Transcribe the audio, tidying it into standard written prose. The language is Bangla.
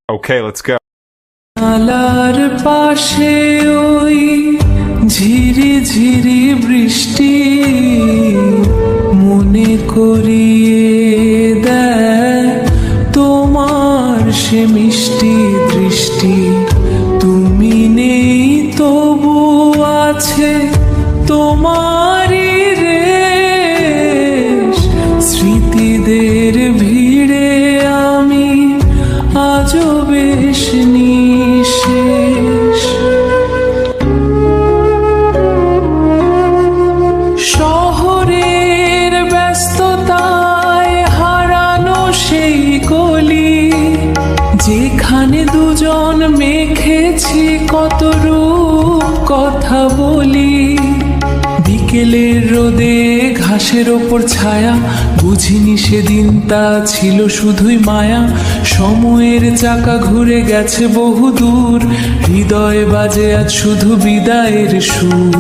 Okay, let's go. নালার পাশে ওই ঝিরি ঝিরি বৃষ্টি মনে করিয়ে দেয় তোমার সে মিষ্টি দৃষ্টি। তুমি নেই তবু আছে তোমারই রেশ, স্মৃতিদের ভিড়ে আমি আজও বেশ নিঃশেষ। শহরের ব্যস্ততায় হারানো সেই গলি, যেখানে দুজন মেখেছি কত রূপ কথা বলি। বিকেলের রোদে ঘাসের ওপর ছায়া, বুঝিনি সেদিন তা ছিল শুধুই মায়া। সময়ের চাকা ঘুরে গেছে বহু দূর, হৃদয় বাজে আজ শুধু বিদায়ের সুর।